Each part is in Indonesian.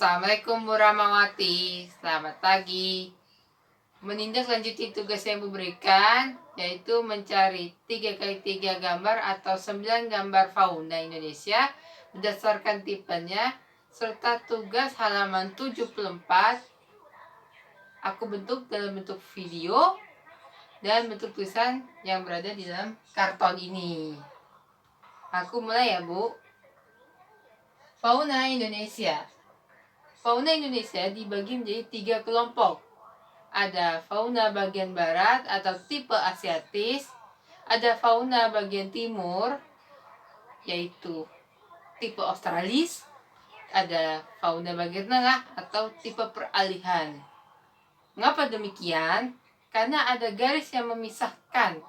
Assalamualaikum Muramawati, selamat pagi. Menindaklanjuti tugas yang diberikan, yaitu mencari 3x3 gambar atau 9 gambar fauna Indonesia berdasarkan tipenya, serta tugas halaman 74 aku bentuk dalam bentuk video dan bentuk tulisan yang berada di dalam karton ini. Aku mulai ya, Bu. Fauna Indonesia. Fauna Indonesia dibagi menjadi 3 kelompok. Ada fauna bagian barat atau tipe Asiatis, ada fauna bagian timur yaitu tipe Australis, ada fauna bagian tengah atau tipe peralihan. Mengapa demikian? Karena ada garis yang memisahkan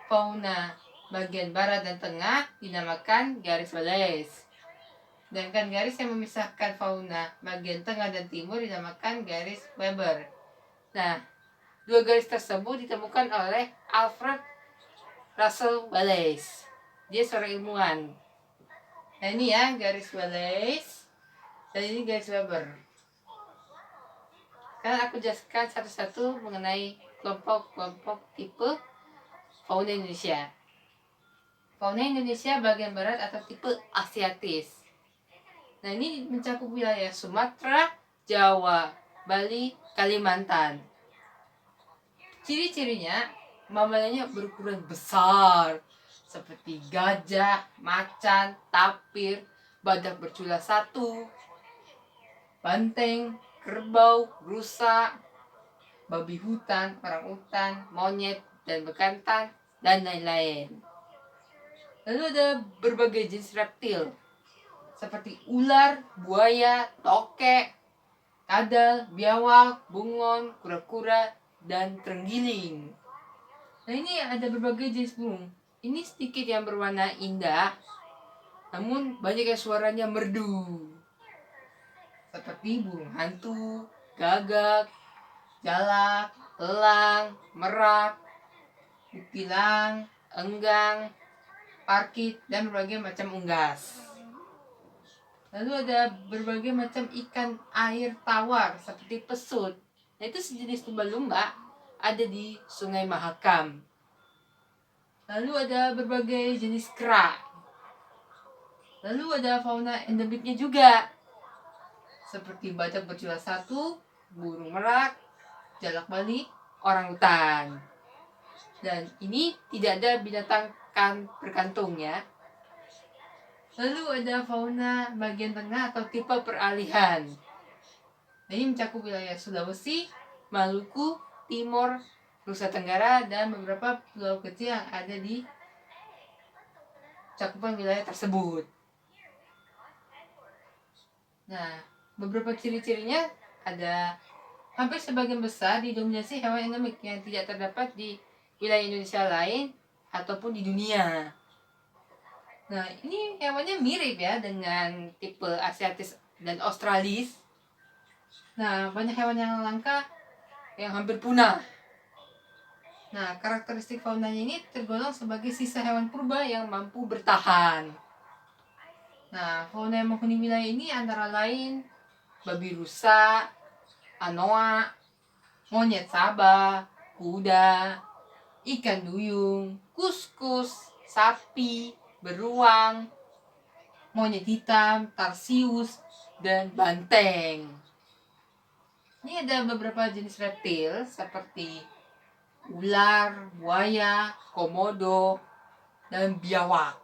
fauna bagian barat dan tengah dinamakan garis Wallace. Sedangkan garis yang memisahkan fauna bagian tengah dan timur dinamakan garis Weber. Nah, dua garis tersebut ditemukan oleh Alfred Russel Wallace. Dia seorang ilmuwan. Nah, ini ya garis Wallace dan ini garis Weber. Sekarang aku jelaskan satu-satu mengenai kelompok-kelompok tipe fauna Indonesia. Fauna Indonesia bagian barat atau tipe Asiatis. Nah, ini mencakup wilayah Sumatera, Jawa, Bali, Kalimantan. Ciri-cirinya, mamalnya berukuran besar, seperti gajah, macan, tapir, badak bercula satu, banteng, kerbau, rusa, babi hutan, orangutan, monyet, dan bekantan, dan lain-lain. Lalu ada berbagai jenis reptil, seperti ular, buaya, tokek, kadal, biawak, bunglon, kura-kura, dan terenggiling. Nah, ini ada berbagai jenis burung. Ini sedikit yang berwarna indah, namun banyak yang suaranya merdu, seperti burung hantu, gagak, jalak, elang, merak, kutilang, enggang, parkit, dan berbagai macam unggas. Lalu ada berbagai macam ikan air tawar seperti pesut. Nah, itu sejenis lumba-lumba ada di Sungai Mahakam. Lalu ada berbagai jenis kera. Lalu ada fauna endemiknya juga, seperti badak bercula satu, burung merak, jalak Bali, orangutan. Dan ini tidak ada binatang berkantung ya. Lalu ada fauna bagian tengah atau tipe peralihan. Ini mencakup wilayah Sulawesi, Maluku, Timor, Nusa Tenggara, dan beberapa pulau kecil yang ada di cakupan wilayah tersebut. Nah, beberapa ciri-cirinya ada hampir sebagian besar didominasi hewan endemik yang tidak terdapat di wilayah Indonesia lain ataupun di dunia. Nah, ini hewannya mirip ya dengan tipe Asiatis dan Australis. Nah, banyak hewan yang langka yang hampir punah. Nah, karakteristik faunanya ini tergolong sebagai sisa hewan purba yang mampu bertahan. Nah, fauna yang menghuni wilayah ini antara lain babi rusa, anoa, monyet sabah, kuda, ikan duyung, kuskus, sapi, beruang, monyet hitam, tarsius, dan banteng. Ini ada beberapa jenis reptil seperti ular, buaya, komodo, dan biawak.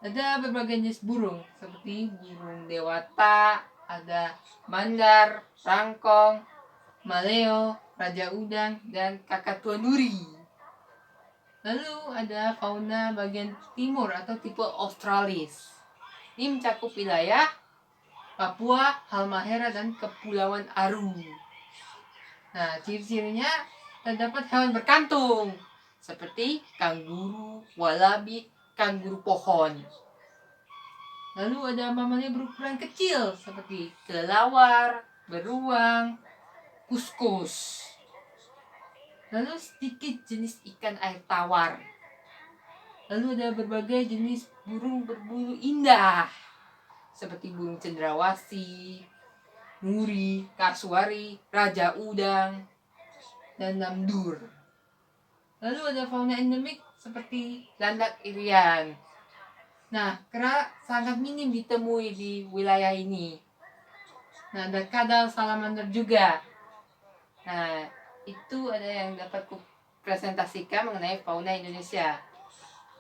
Ada berbagai jenis burung seperti burung dewata, ada mandar, rangkong, maleo, raja udang, dan kakatua duri. Lalu ada fauna bagian timur atau tipe Australis. Ini mencakup wilayah Papua, Halmahera, dan Kepulauan Aru. Nah, ciri-cirinya terdapat hewan berkantung seperti kanguru, walabi, kanguru pohon. Lalu ada mamalia berukuran kecil seperti kelelawar, beruang, kuskus. Lalu sedikit jenis ikan air tawar. Lalu ada berbagai jenis burung berbulu indah. seperti burung cendrawasih, nguri, kasuari, raja udang, dan namdur. Lalu ada fauna endemik seperti landak irian. Nah, kera sangat minim ditemui di wilayah ini. Nah, ada kadal salamander juga. Nah, itu ada yang dapat ku presentasikan mengenai fauna Indonesia.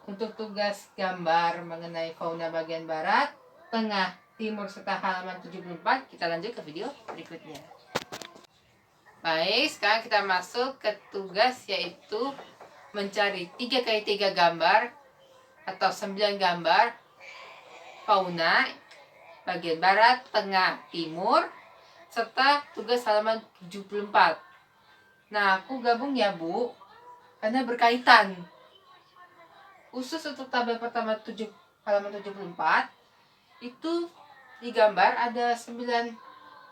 Untuk tugas gambar mengenai fauna bagian barat, tengah, timur, serta halaman 74, kita lanjut ke video berikutnya. Baik, sekarang kita masuk ke tugas, yaitu mencari 3x3 gambar atau 9 gambar fauna bagian barat, tengah, timur, serta tugas halaman 74. Nah, aku gabung ya Bu, karena berkaitan. Khusus untuk tabel pertama halaman 74, itu di gambar ada 9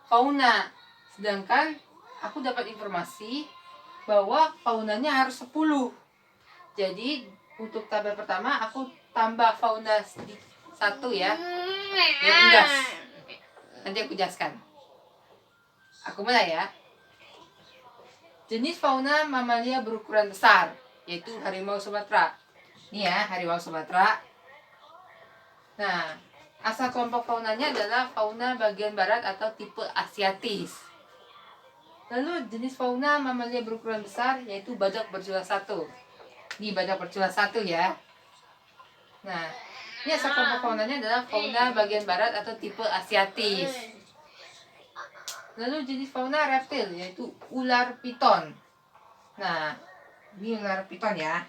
fauna. Sedangkan aku dapat informasi bahwa faunanya harus 10. Jadi untuk tabel pertama aku tambah fauna 1 ya. Yang unggas. Nanti aku jelaskan. Aku mulai ya. Jenis fauna mamalia berukuran besar, yaitu harimau Sumatera. Ini ya, harimau Sumatera. Nah, asal kelompok faunanya adalah fauna bagian barat atau tipe asiatis. Lalu jenis fauna mamalia berukuran besar, yaitu badak bercula 1. Ini badak bercula 1 ya. Nah, ini asal kelompok faunanya adalah fauna bagian barat atau tipe asiatis. Lalu jenis fauna reptil, yaitu ular piton. Nah, ini ular piton ya.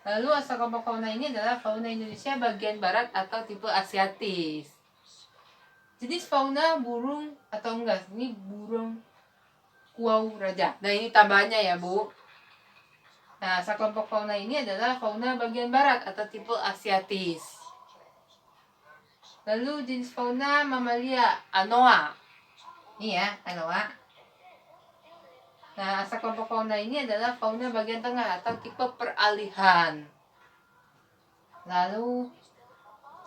Lalu asal kelompok fauna ini adalah fauna Indonesia bagian barat atau tipe asiatis. Jenis fauna burung atau unggas, ini burung kuau raja. Nah, ini tambahannya ya Bu. Nah, asal kelompok fauna ini adalah fauna bagian barat atau tipe asiatis. Lalu jenis fauna mamalia anoa. Ini ya, anoa. Nah, asal kelompok fauna ini adalah fauna bagian tengah atau tipe peralihan. Lalu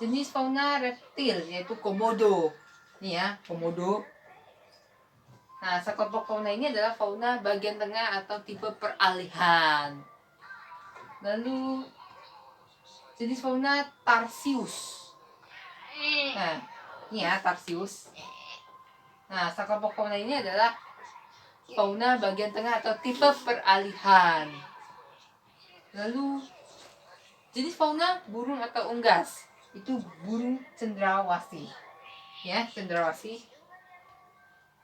jenis fauna reptil, yaitu komodo. Ini ya, komodo. Nah, asal kelompok fauna ini adalah fauna bagian tengah atau tipe peralihan. Lalu jenis fauna tarsius. Nah, ini ya, tarsius. Nah, asal kelompok fauna ini adalah fauna bagian tengah atau tipe peralihan. Lalu jenis fauna burung atau unggas, itu burung cendrawasih. Ya, cendrawasih.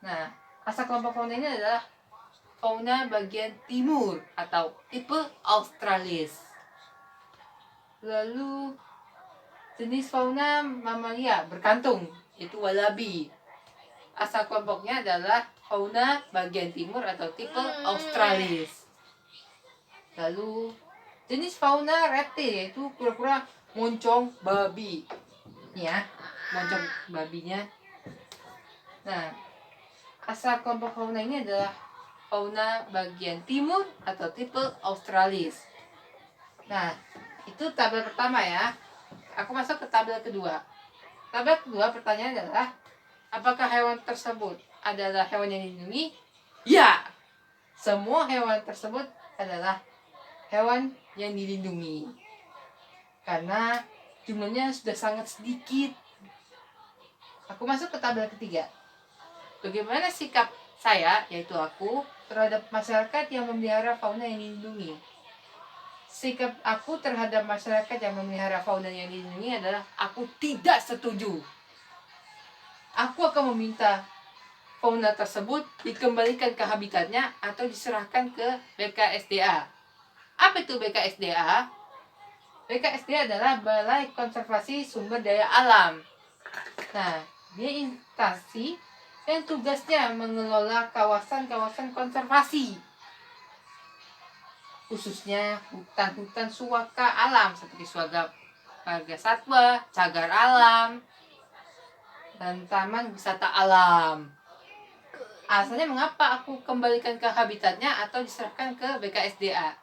Nah, asal kelompok fauna ini adalah fauna bagian timur atau tipe australis. Lalu jenis fauna mamalia berkantung, yaitu walabi. Asal kelompoknya adalah fauna bagian timur atau tipe australis. Lalu jenis fauna reptil, yaitu kura-kura moncong babi. Ya, moncong babinya. Nah, asal kelompok fauna ini adalah fauna bagian timur atau tipe australis. Nah, itu tabel pertama ya. Aku masuk ke tabel kedua. Tabel kedua pertanyaan adalah, apakah hewan tersebut adalah hewan yang dilindungi? Ya, semua hewan tersebut adalah hewan yang dilindungi. Karena jumlahnya sudah sangat sedikit. Aku masuk ke tabel ketiga. Bagaimana sikap saya, yaitu aku, terhadap masyarakat yang memelihara fauna yang dilindungi? Sikap aku terhadap masyarakat yang memelihara fauna yang dilindungi adalah aku tidak setuju. Aku akan meminta fauna tersebut dikembalikan ke habitatnya atau diserahkan ke BKSDA. Apa itu BKSDA? BKSDA adalah Balai Konservasi Sumber Daya Alam. Nah, dia instansi yang tugasnya mengelola kawasan-kawasan konservasi, khususnya hutan-hutan suaka alam seperti Suaka Marga Satwa, Cagar Alam, dan Taman Wisata Alam. Alasannya mengapa aku kembalikan ke habitatnya atau diserahkan ke BKSDA?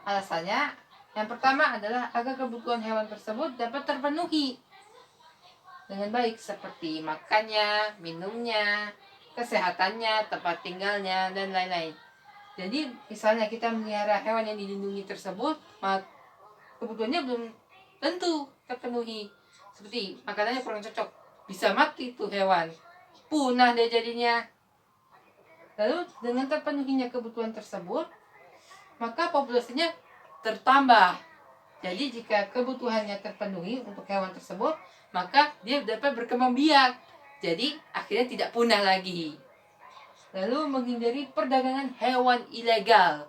Alasannya yang pertama adalah agar kebutuhan hewan tersebut dapat terpenuhi. dengan baik seperti makannya, minumnya, kesehatannya, tempat tinggalnya, dan lain-lain. Jadi misalnya kita melihara hewan yang dilindungi tersebut, kebutuhannya belum tentu terpenuhi. Seperti makanannya kurang cocok, bisa mati tuh hewan, punah dia jadinya. Lalu dengan terpenuhinya kebutuhan tersebut, maka populasinya tertambah. Jadi jika kebutuhannya terpenuhi untuk hewan tersebut, maka dia dapat berkembang biak. Jadi akhirnya tidak punah lagi. Lalu menghindari perdagangan hewan ilegal.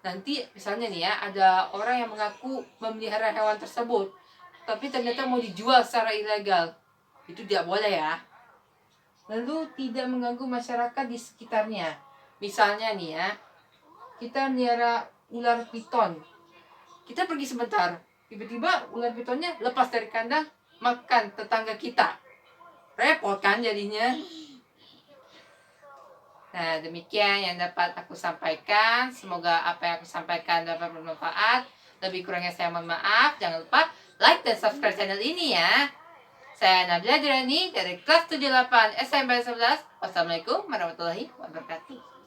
Nanti misalnya nih ya, ada orang yang mengaku memelihara hewan tersebut, tapi ternyata mau dijual secara ilegal. Itu tidak boleh ya. Lalu tidak mengganggu masyarakat di sekitarnya. Misalnya nih ya, kita melihara ular piton. Kita pergi sebentar, tiba-tiba ular pitonnya lepas dari kandang, makan tetangga kita. Repot kan jadinya. Nah, demikian yang dapat aku sampaikan. Semoga apa yang aku sampaikan dapat bermanfaat. Lebih kurangnya saya mohon maaf. Jangan lupa like dan subscribe channel ini ya. Saya Nabila Dirani dari kelas 78 SMP 11. Wassalamualaikum warahmatullahi wabarakatuh.